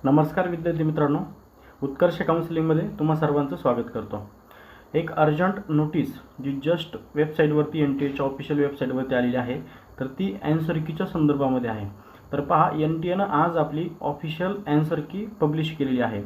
नमस्कार विद्यार्थी मित्रांनो, उत्कर्ष काउन्सिलिंगमध्ये तुम्हा सर्वांचं स्वागत करतो। एक अर्जंट नोटीस जी जस्ट वेबसाईटवरती NTA ऑफिशियल वेबसाईटवरती आलेली आहे, तर ती आन्सर कीच्या संदर्भामध्ये आहे। तर पहा, NTA आज आपली ऑफिशियल आन्सर की पब्लिश केलेली आहे,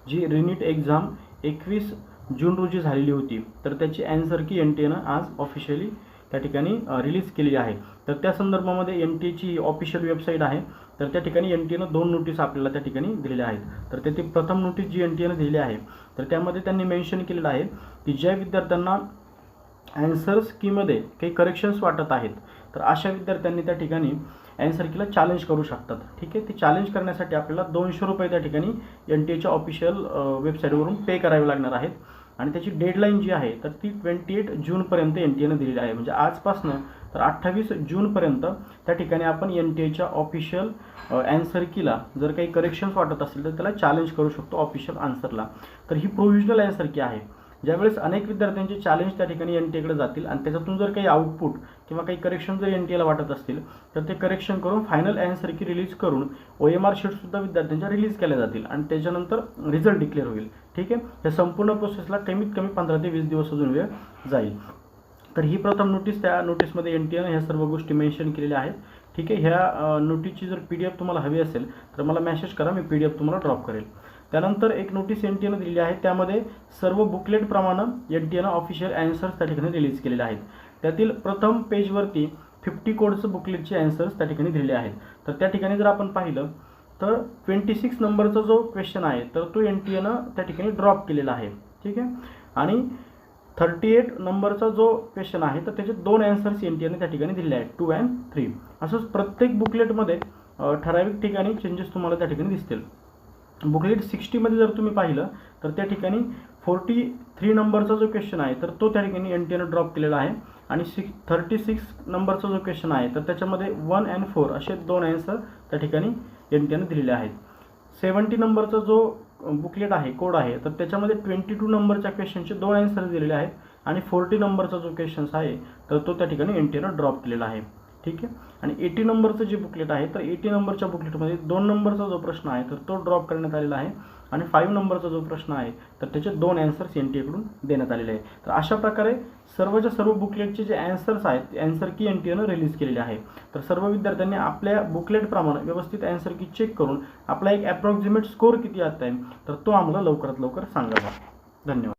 जी रिनीट एक्झाम 21 जून रोजी झालेली होती। तर त्याची आन्सर की NTA आज ऑफिशियली त्या ठिकाणी रिलीज केलेली आहे। तर त्या संदर्भामध्ये NTAची ऑफिशियल वेबसाईट आहे, तर त्या ठिकाणी NTA दोन नोटीस आपल्याला त्या ठिकाणी दिलेल्या आहेत। तर त्याची प्रथम नोटीस जी NTA दिलेली आहे, तर त्यामध्ये त्यांनी मेन्शन केलेलं आहे की ज्या विद्यार्थ्यांना आन्सर्स कीमध्ये काही करेक्शन्स वाटत आहेत, तर अशा विद्यार्थ्यांनी त्या ठिकाणी आन्सर कीला चॅलेंज करू शकतात। ठीक आहे, ती चॅलेंज करण्यासाठी आपल्याला ₹200 त्या ठिकाणी NTAच्या ऑफिशियल वेबसाईटवरून पे करावे लागणार आहेत। आणि त्याची डेडलाईन जी आहे तर ती 28 जूनपर्यंत NTA दिलेली आहे। म्हणजे आजपासून तर 28 जूनपर्यंत त्या ठिकाणी आपण NTAच्या ऑफिशियल आन्सर कीला जर काही करेक्शन्स वाटत असतील तर त्याला चॅलेंज करू शकतो ऑफिशियल आन्सरला। तर ही प्रोव्हिजनल आन्सर की आहे। ज्यावेळेस अनेक विद्यार्थ्यांचे चॅलेंज त्या ठिकाणी NTAकडे जातील आणि त्याच्यातून जर काही आउटपुट किंवा काही करेक्शन जर NTAला वाटत असतील तर ते करेक्शन करून फायनल आन्सर की रिलीज करून OMR शीटसुद्धा विद्यार्थ्यांच्या रिलीज केल्या जातील आणि त्याच्यानंतर रिझल्ट डिक्लेअर होईल। ठीक आहे, या संपूर्ण प्रोसेसला कमीत कमी 15 ते 20 दिवस अजून वेळ जाईल। तर ही प्रथम नोटीस, त्या नोटीसमध्ये NTA ह्या सर्व गोष्टी मेन्शन केलेल्या आहेत। ठीक आहे, ह्या नोटीसची जर PDF तुम्हाला हवी असेल तर मला मेसेज करा, मी PDF तुम्हाला ड्रॉप करेल। त्यानंतर एक नोटीस NTA दिलेली आहे, त्यामध्ये सर्व बुकलेट प्रमाणे NTA ऑफिशियल आन्सर्स त्या ठिकाणी रिलीज केलेले आहेत। त्यातील प्रथम पेजवरती 50 कोडचं बुकलेटचे आन्सर्स त्या ठिकाणी दिलेले आहेत। तर त्या ठिकाणी जर आपण पाहिलं तर 26 नंबरचा जो क्वेश्चन आहे तर तो NTA त्या ठिकाणी ड्रॉप केलेला आहे। ठीक आहे, आणि 38 नंबरचा जो क्वेश्चन आहे तर त्याचे दोन आन्सर्स NTA त्या ठिकाणी दिलेले आहेत, 2 आणि 3। असंच प्रत्येक बुकलेटमध्ये ठराविक ठिकाणी चेंजेस तुम्हाला त्या ठिकाणी दिसतील। बुकलेट 60 मध्ये जर तुम्ही पाहिलं तर त्या ठिकाणी 43 नंबरचा जो क्वेश्चन आहे तर तो त्या ठिकाणी NTA ड्रॉप केलेला आहे आणि 36 नंबरचा जो क्वेश्चन आहे तर त्याच्यामध्ये 1 आणि 4 असे दोन आन्सर त्या ठिकाणी NTA दिलेले आहेत। 70 नंबरचा जो बुकलेट आहे, कोड आहे, तर त्याच्यामध्ये 22 नंबरच्या क्वेश्चनचे दोन आन्सर दिलेले आहेत आणि 40 नंबरचा जो क्वेश्चन आहे तर तो त्या ठिकाणी NTA ड्रॉप केलेला आहे। ठीक आहे, आणि 80 नंबरचं जे बुकलेट आहे तर 80 नंबरच्या बुकलेटमध्ये 2 नंबरचा जो प्रश्न आहे तर तो ड्रॉप करण्यात आलेला आहे आणि 5 नंबरचा जो प्रश्न आहे तर त्याचे दोन आन्सर्स NTA कडून देण्यात आलेले आहे। तर अशा प्रकारे सर्वच्या सर्व बुकलेटचे जे आन्सर्स आहेत आन्सर की NTA रिलीज केलेले आहे। तर सर्व विद्यार्थ्यांनी आपल्या बुकलेटप्रमाणे व्यवस्थित आन्सर की चेक करून आपला एक अप्रॉक्सिमेट स्कोर किती आता आहे तर तो आम्हाला लवकरात लवकर सांगावा। धन्यवाद।